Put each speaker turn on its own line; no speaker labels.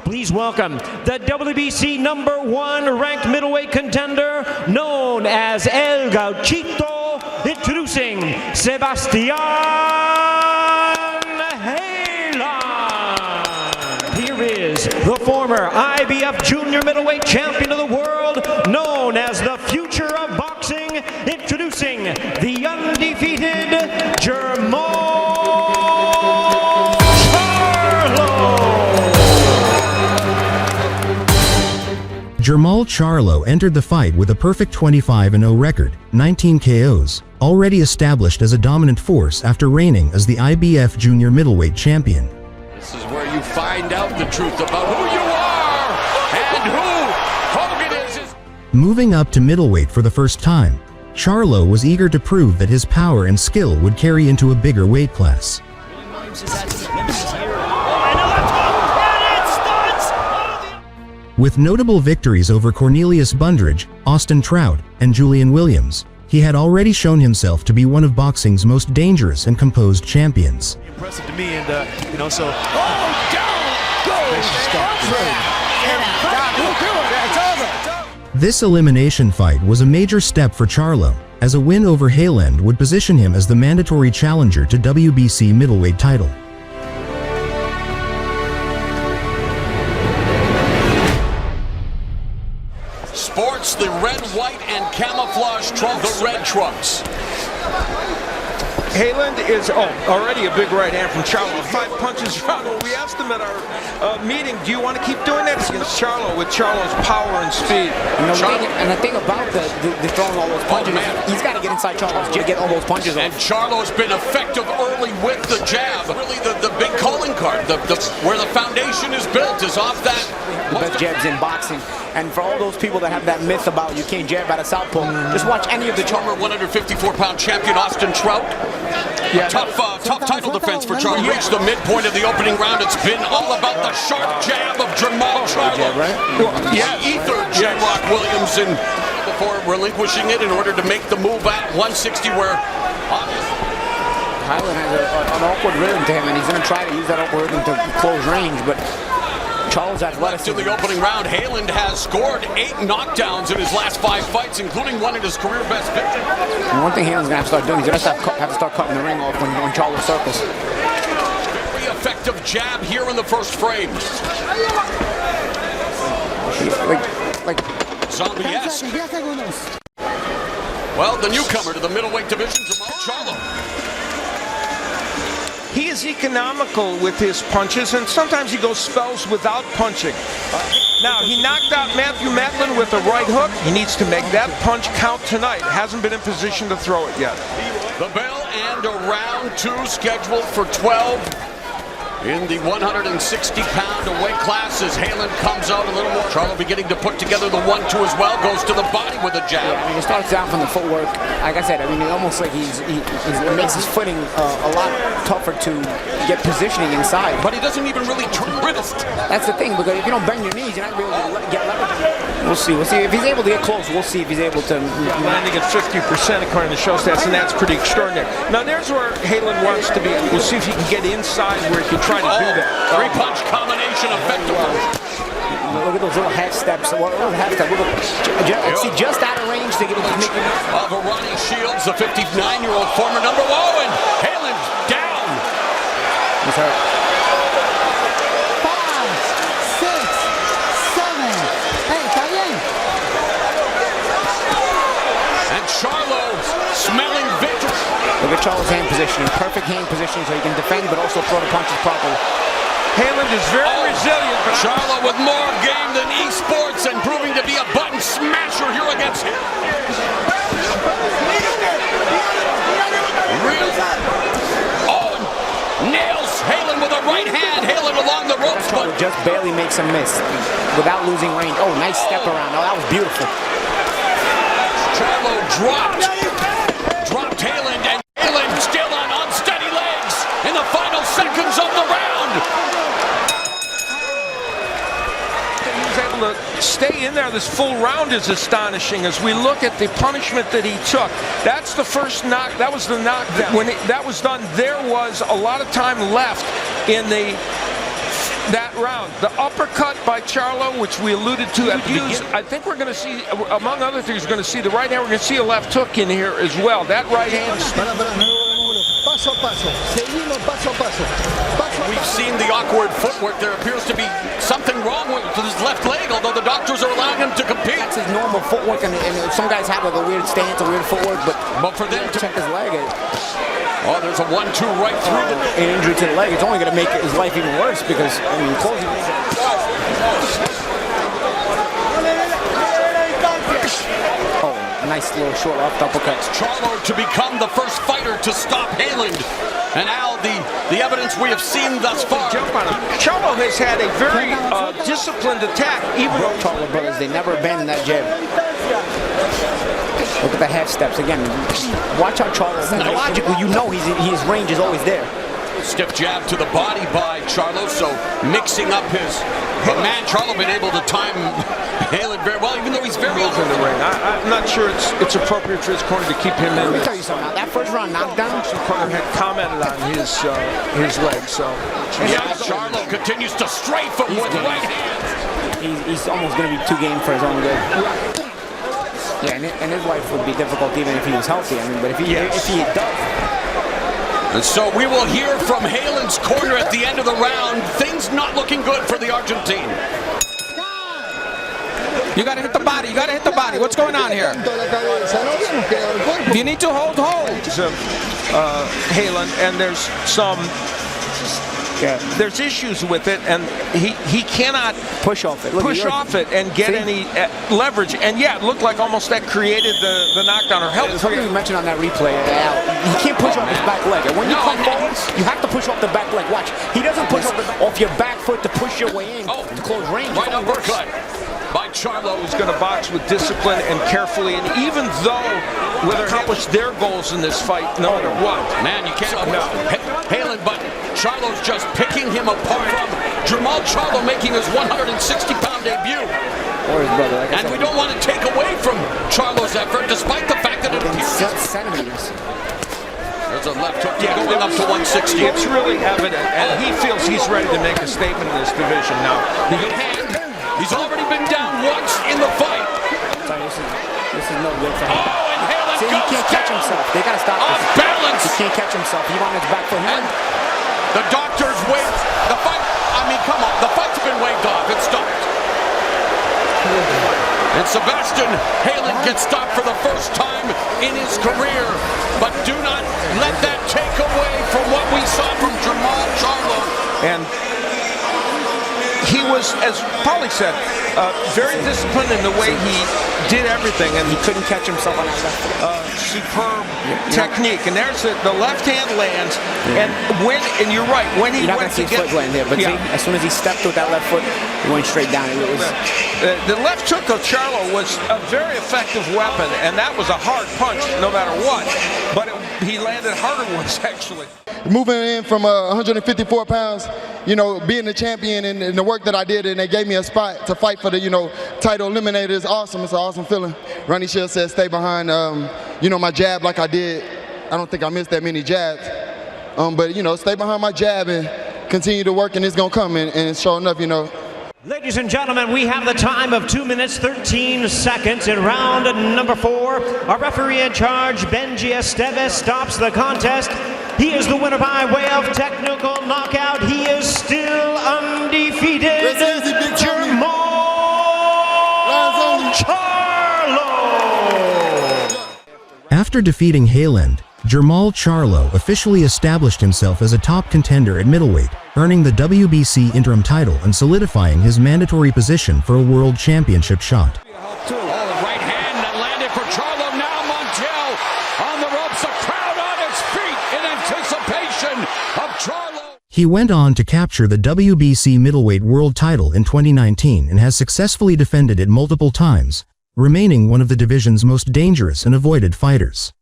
Please welcome the WBC #1 ranked middleweight contender known as El Gauchito, introducing Sebastian Heiland. Here is the former IBF junior middleweight champion of the world, known as the future of boxing, introducing the undefeated Jermall Charlo.
Jermall Charlo entered the fight with a perfect 25-0 record, 19 KOs, already established as a dominant force after reigning as the IBF junior middleweight champion.
This is where you find out the truth about who you are and who Hogan is.
Moving up to middleweight for the first time, Charlo was eager to prove that his power and skill would carry into a bigger weight class. With notable victories over Cornelius Bundrage, Trout, and Julian Williams, he had already shown himself to be one of boxing's most dangerous and composed champions.
Impressive to me, and so.
This elimination fight was a major step for Charlo, as a win over Heiland would position him as the mandatory challenger to WBC middleweight title.
Sports the red, white, and camouflage trunks, the red trunks.
Heiland is already a big right hand from Charlo. 5 punches. We asked him at our meeting, do you want to keep doing that against Charlo with Charlo's power and speed?
The thing about the throwing all those punches, he's got to get inside Charlo's jab, get all those punches off.
And Charlo's been effective early with the jab. Really, the big calling card, where the foundation is built, is off that.
The best jabs in boxing. And for all those people that have that myth about you can't jab out of southpaw, just watch any of the
former 154-pound champion Trout. Yeah, tough title defense for Trout. He reached the midpoint of the opening round. It's been all about the sharp jab of Jermall Charlo. Yeah, ether Jermall Williams in before relinquishing it in order to make the move at 160, where
Heiland has an awkward rhythm to him, and he's going to try to use that awkward rhythm to close range, but Charlo's athletic.
In the opening round, Heiland has scored 8 knockdowns in his last 5 fights, including one at his career best victory.
And one thing Heiland's going to have to start doing, he's going to have to start cutting the ring off when Charlo circles.
Very effective jab here in the first frame.
Like
zombie-esque. Well, the newcomer to the middleweight division, Jermall Charlo.
He is economical with his punches, and sometimes he goes spells without punching. Now, he knocked out Matthew Macklin with a right hook. He needs to make that punch count tonight. Hasn't been in position to throw it yet.
The bell and a round 2 scheduled for 12 in the 160-pound weight class as Heiland comes out a little more. Charlo beginning to put together the 1-2 as well. Goes to the body with a jab.
Yeah, I mean, it starts down from the footwork. Like I said, I mean, it's almost like it makes his footing a lot tougher to get positioning inside.
But he doesn't even really turn wrist.
That's the thing, because if you don't bend your knees, you're not really going to get leverage. We'll see. If he's able to get close, we'll see if he's able to.
Landing at 50% according to show stats, and that's pretty extraordinary. Now, there's where Heiland wants to be. We'll see if he can get inside where he can try to do that.
3-punch combination effective.
Look at those little half steps. See, just out of range to get him to make it.
Ronnie Shields, the 59-year-old former number 1, and Heiland down.
He's hurt.
5, 6, 7. Hey, está bien.
And Charlo smelling victory.
Look at Charlo's hand positioning. Perfect hand positioning so he can defend but also throw the punches properly.
Heiland is very resilient. But
Charlo with more game than esports and proving to be a button smasher here against him. Nails Heiland with a right hand. Heiland along the ropes.
Charlo just barely makes a miss without losing range. Oh, nice step around. Oh, that was beautiful.
Charlo dropped Heiland, and Heiland still on unsteady legs in the final seconds of the round.
he was able to stay in there this full round is astonishing. As we look at the punishment that he took, that's the first knock. That was the knockdown. When that was done, there was a lot of time left in the that round. The uppercut by Charlo, which we alluded to at the beginning. I think we're going to see, among other things, we're going to see the right hand. We're going to see a left hook in here as well. That right hand.
Paso a paso. Seguimos paso a paso.
We've seen the awkward footwork. There appears to be something wrong with his left leg, although the doctors are allowing him to compete.
That's his normal footwork, and some guys have like a weird stance, a weird footwork, but
for them to
check his leg.
Oh, there's a 1-2 right through the...
An injury to the leg, it's only going to make his life even worse because, I mean, closing... Oh, nice little short left uppercut.
Charlo to become the first fighter to stop Heiland. And Al, the evidence we have seen thus far.
Charlo has had a very disciplined attack, even though
Charlo brothers, they never abandon that jab. Look at the half steps again. Watch out, Charlo. Logically, you know his range is always there.
Stiff jab to the body by Charlo, so mixing up his... But man, Charlo been able to time Heiland very well, even though he's very
in the ring. I'm not sure it's appropriate for his corner to keep him in.
Let me tell you something. That first round knockdown,
the corner had commented on his leg, so...
Yeah, Charlo continues to strafe him with right hand.
He's almost going to be 2 game for his own good. Yeah, and his life would be difficult even if he was healthy. I mean, but if he does...
And so we will hear from Heiland's corner at the end of the round. Things not looking good for the Argentine.
You got to hit the body. You got to hit the body. What's going on here? You need to hold. Heiland, and there's some... There's issues with it, and he cannot
push off it
and get any leverage. And yeah, it looked like almost that created the knockdown or helped.
Something you mentioned on that replay, he can't push off his back leg. And when you come forward, you have to push off the back leg. Watch, he doesn't push off your back foot to push your way in to close range.
Right uppercut by Charlo.
Who's going to box with discipline and carefully, and even though we'll accomplish their goals in this fight, no matter what.
Man, you can't. Heiland, but Charlo's just picking him apart. Jermall Charlo making his 160-pound debut.
Or his brother, like
and we don't want to take away from Charlo's effort, despite the fact that it appears.
Centimeters.
There's a left hook going up to 160.
It's really evident, and he feels he's ready to make a statement in this division now.
The good hand. He's already been down once in the fight.
This is no good for him.
Oh, and Heiland
he can't catch himself. They got to stop this.
Off balance.
He can't catch himself. He on his back foot.
The doctors waved. The fight, I mean, come on. The fight's been waved off. It stopped. And Sebastian Heiland gets stopped for the first time in his career. But do not let that take away from what we saw from Jermall Charlo.
And he was, as Paulie said, very disciplined in the way he did everything, and
he couldn't catch himself on that left.
Superb technique, and there's the left hand lands, and you're right, when he went to get
foot land there, but see, as soon as he stepped with that left foot, he went straight down.
The left hook of Charlo was a very effective weapon, and that was a hard punch, no matter what. But he landed harder ones actually.
Moving in from 154 pounds, you know, being the champion and the work that I did, and they gave me a spot to fight for the, title eliminator is awesome. It's an awesome feeling. Ronnie Shield said stay behind, my jab like I did. I don't think I missed that many jabs. But, stay behind my jab and continue to work, and it's going to come. And sure enough,
Ladies and gentlemen, we have the time of 2 minutes, 13 seconds in round number 4. Our referee in charge, Benji Esteves, stops the contest. He is the winner by way of technical knockout. He is still undefeated. Jermall Charlo.
After defeating Heiland, Jermall Charlo officially established himself as a top contender at middleweight, earning the WBC interim title and solidifying his mandatory position for a world championship shot.
The right hand that landed for Charlo. Now Montiel on the ropes. The crowd on its feet in anticipation of Charlo.
He went on to capture the WBC middleweight world title in 2019 and has successfully defended it multiple times, remaining one of the division's most dangerous and avoided fighters.